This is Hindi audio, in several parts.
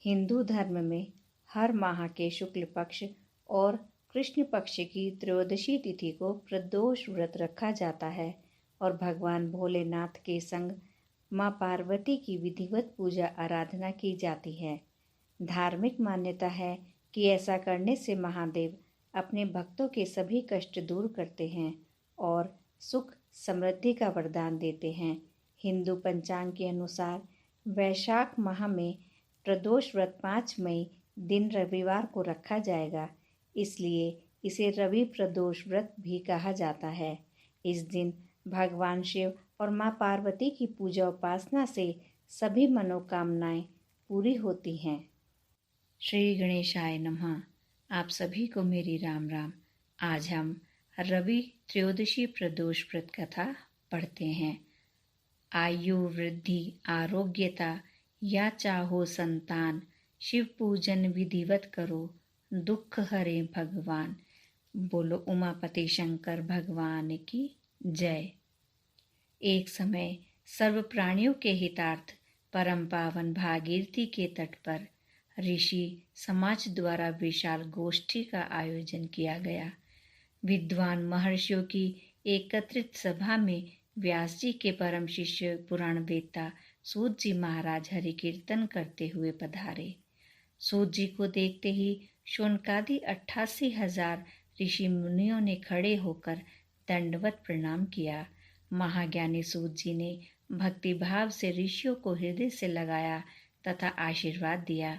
हिंदू धर्म में हर माह के शुक्ल पक्ष और कृष्ण पक्ष की त्रयोदशी तिथि को प्रदोष व्रत रखा जाता है और भगवान भोलेनाथ के संग माँ पार्वती की विधिवत पूजा आराधना की जाती है। धार्मिक मान्यता है कि ऐसा करने से महादेव अपने भक्तों के सभी कष्ट दूर करते हैं और सुख समृद्धि का वरदान देते हैं। हिंदू पंचांग के अनुसार वैशाख माह में प्रदोष व्रत 5 मई दिन रविवार को रखा जाएगा, इसलिए इसे रवि प्रदोष व्रत भी कहा जाता है। इस दिन भगवान शिव और माँ पार्वती की पूजा उपासना से सभी मनोकामनाएं पूरी होती हैं। श्री गणेशाय नमः। आप सभी को मेरी राम राम। आज हम रवि त्रयोदशी प्रदोष व्रत कथा पढ़ते हैं। आयु वृद्धि आरोग्यता या चाहो संतान, शिव पूजन विधिवत करो, दुख हरे भगवान। बोलो उमापति शंकर भगवान की जय। एक समय सर्व प्राणियों के हितार्थ परम पावन भागीरथी के तट पर ऋषि समाज द्वारा विशाल गोष्ठी का आयोजन किया गया। विद्वान महर्षियों की एकत्रित सभा में व्यास जी के परम शिष्य पुराण वेत्ता सूत जी महाराज हरि कीर्तन करते हुए पधारे। सूत जी को देखते ही शौनकादि 88,000 ऋषि मुनियों ने खड़े होकर दंडवत प्रणाम किया। महाज्ञानी सूत जी ने भक्ति भाव से ऋषियों को हृदय से लगाया तथा आशीर्वाद दिया।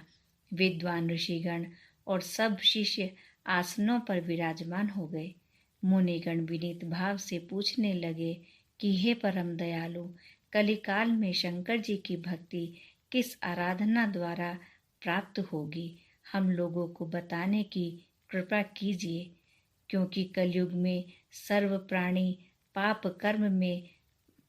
विद्वान ऋषिगण और सब शिष्य आसनों पर विराजमान हो गए। मुनिगण विनीत भाव से पूछने लगे कि हे परम दयालु, कलिकाल में शंकर जी की भक्ति किस आराधना द्वारा प्राप्त होगी, हम लोगों को बताने की कृपा कीजिए, क्योंकि कलयुग में सर्व प्राणी पाप कर्म में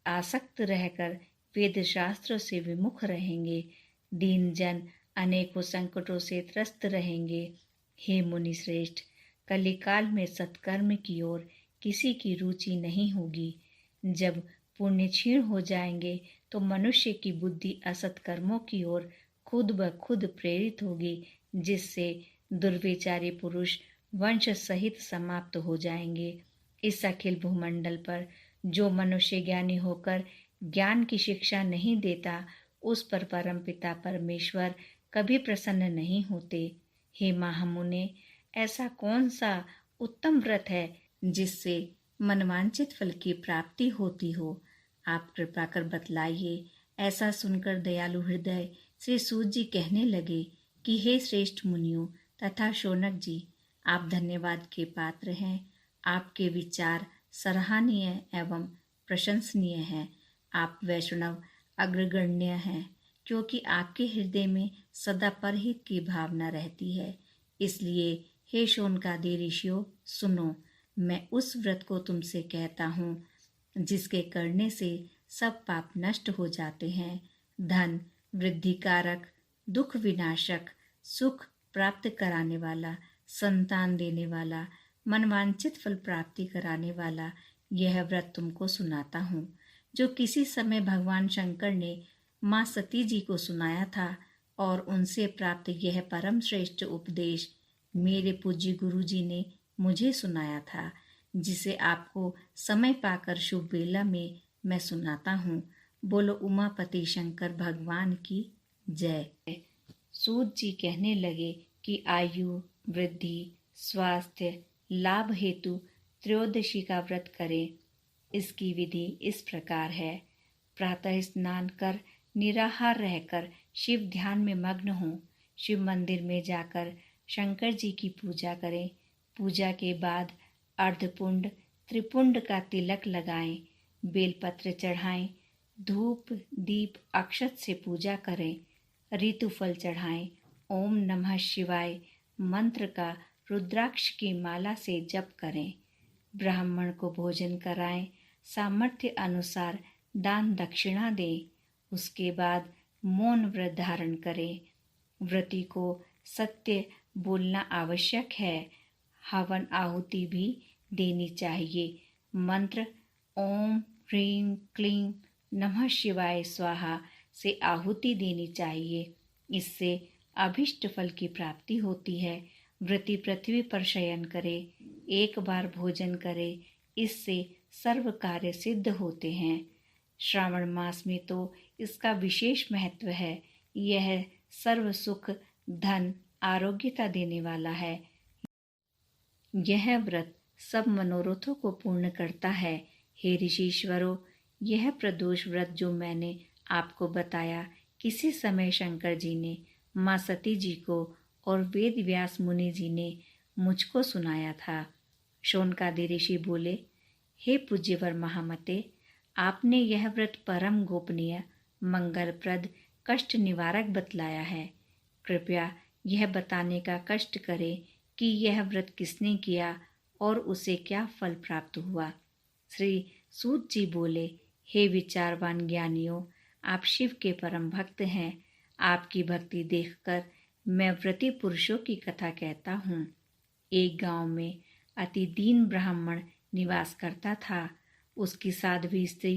आसक्त रहकर वेद शास्त्रों से विमुख रहेंगे। दीन जन अनेकों संकटों से त्रस्त रहेंगे। हे मुनि श्रेष्ठ, कलिकाल में सत्कर्म की ओर किसी की रुचि नहीं होगी। जब पुण्य क्षीण हो जाएंगे तो मनुष्य की बुद्धि असत कर्मों की ओर खुद ब खुद प्रेरित होगी, जिससे दुर्विचारी पुरुष वंश सहित समाप्त हो जाएंगे। इस अखिल भूमंडल पर जो मनुष्य ज्ञानी होकर ज्ञान की शिक्षा नहीं देता, उस पर परमपिता परमेश्वर कभी प्रसन्न नहीं होते। हे महामुने, ऐसा कौन सा उत्तम व्रत है जिससे मनवांचित फल की प्राप्ति होती हो? आप कृपा कर बतलाइए। ऐसा सुनकर दयालु हृदय श्री सूत जी कहने लगे कि हे श्रेष्ठ मुनियों तथा शौनक जी, आप धन्यवाद के पात्र हैं। आपके विचार सराहनीय एवं प्रशंसनीय हैं। आप वैष्णव अग्रगण्य हैं, क्योंकि आपके हृदय में सदा परहित की भावना रहती है। इसलिए हे शौनकादि ऋषियों, सुनो, मैं उस व्रत को तुमसे कहता हूँ जिसके करने से सब पाप नष्ट हो जाते हैं। धन वृद्धि कारक, दुख विनाशक, सुख प्राप्त कराने वाला, संतान देने वाला, मनवांचित फल प्राप्ति कराने वाला यह व्रत तुमको सुनाता हूँ, जो किसी समय भगवान शंकर ने माँ सती जी को सुनाया था और उनसे प्राप्त यह परम श्रेष्ठ उपदेश मेरे पूज्य गुरु जी ने मुझे सुनाया था, जिसे आपको समय पाकर शुभ बेला में मैं सुनाता हूँ। बोलो उमापति शंकर भगवान की जय। सूत जी कहने लगे कि आयु वृद्धि स्वास्थ्य लाभ हेतु त्रयोदशी का व्रत करें। इसकी विधि इस प्रकार है। प्रातः स्नान कर निराहार रहकर शिव ध्यान में मग्न हों। शिव मंदिर में जाकर शंकर जी की पूजा करें। पूजा के बाद अर्धपुंड त्रिपुंड का तिलक लगाएं, बेलपत्र चढ़ाएं, धूप दीप अक्षत से पूजा करें, ऋतुफल चढ़ाएं, ओम नमः शिवाय मंत्र का रुद्राक्ष की माला से जप करें, ब्राह्मण को भोजन कराएं, सामर्थ्य अनुसार दान दक्षिणा दें। उसके बाद मौन व्रत धारण करें। व्रती को सत्य बोलना आवश्यक है। हवन आहुति भी देनी चाहिए। मंत्र ओम ह्रीं क्लीं नमः शिवाय स्वाहा से आहुति देनी चाहिए। इससे अभिष्ट फल की प्राप्ति होती है। व्रती पृथ्वी पर शयन करे, एक बार भोजन करे, इससे सर्व कार्य सिद्ध होते हैं। श्रावण मास में तो इसका विशेष महत्व है। यह सर्व सुख, धन, आरोग्यता देने वाला है। यह व्रत सब मनोरथों को पूर्ण करता है। हे ऋषीश्वरों, यह प्रदोष व्रत जो मैंने आपको बताया, किसी समय शंकर जी ने माँ सती जी को और वेद व्यास मुनि जी ने मुझको सुनाया था। शौनकादि ऋषि बोले, हे पूज्यवर महामते, आपने यह व्रत परम गोपनीय, मंगलप्रद, कष्ट निवारक बतलाया है। कृपया यह बताने का कष्ट करें कि यह व्रत किसने किया और उसे क्या फल प्राप्त हुआ। श्री सूत जी बोले, हे विचारवान ज्ञानियों, आप शिव के परम भक्त हैं। आपकी भक्ति देखकर मैं व्रती पुरुषों की कथा कहता हूँ। एक गांव में अति दीन ब्राह्मण निवास करता था। उसकी साध्वी स्त्री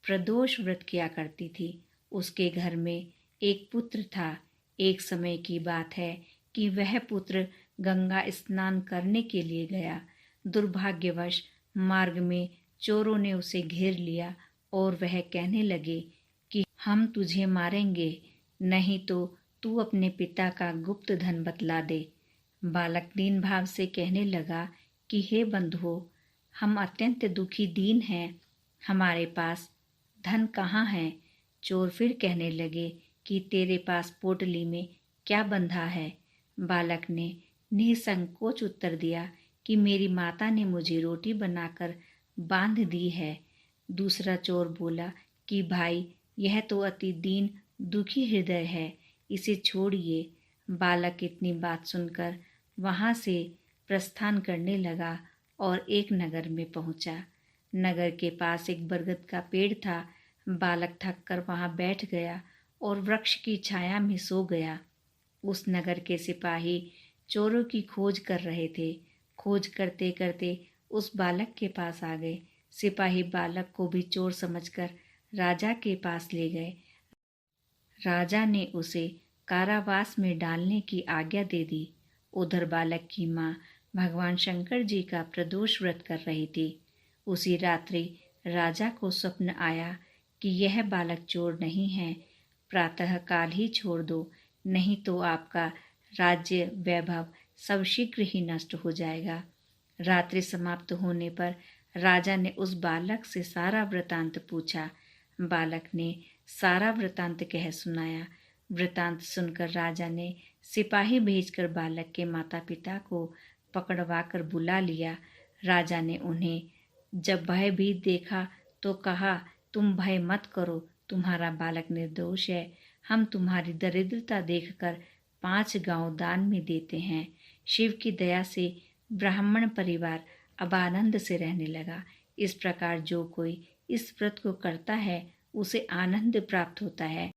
प्रदोष व्रत किया करती थी। उसके घर में एक पुत्र था। एक समय की बात है कि वह पुत्र गंगा स्नान करने के लिए गया। दुर्भाग्यवश मार्ग में चोरों ने उसे घेर लिया और वह कहने लगे कि हम तुझे मारेंगे, नहीं तो तू अपने पिता का गुप्त धन बतला दे। बालक दीन भाव से कहने लगा कि हे बंधुओं, हम अत्यंत दुखी दीन हैं, हमारे पास धन कहाँ है। चोर फिर कहने लगे कि तेरे पास पोटली में क्या बंधा है। बालक ने निसंकोच उत्तर दिया कि मेरी माता ने मुझे रोटी बनाकर बांध दी है। दूसरा चोर बोला कि भाई, यह तो अति दीन दुखी हृदय है, इसे छोड़िए। बालक इतनी बात सुनकर वहाँ से प्रस्थान करने लगा और एक नगर में पहुँचा। नगर के पास एक बरगद का पेड़ था। बालक थक कर वहाँ बैठ गया और वृक्ष की छाया में सो गया। उस नगर के सिपाही चोरों की खोज कर रहे थे। खोज करते करते उस बालक के पास आ गए। सिपाही बालक को भी चोर समझकर राजा के पास ले गए। राजा ने उसे कारावास में डालने की आज्ञा दे दी। उधर बालक की माँ भगवान शंकर जी का प्रदोष व्रत कर रही थी। उसी रात्रि राजा को स्वप्न आया कि यह बालक चोर नहीं है, प्रातः काल ही छोड़ दो, नहीं तो आपका राज्य वैभव सब शीघ्र ही नष्ट हो जाएगा। रात्रि समाप्त होने पर राजा ने उस बालक से सारा वृतांत पूछा। बालक ने सारा वृतांत कह सुनाया। वृतांत सुनकर राजा ने सिपाही भेजकर बालक के माता पिता को पकड़वा कर बुला लिया। राजा ने उन्हें जब भयभीत देखा तो कहा, तुम भय मत करो, तुम्हारा बालक निर्दोष है। हम तुम्हारी दरिद्रता देखकर 5 गांव दान में देते हैं। शिव की दया से ब्राह्मण परिवार अब आनंद से रहने लगा। इस प्रकार जो कोई इस व्रत को करता है उसे आनंद प्राप्त होता है।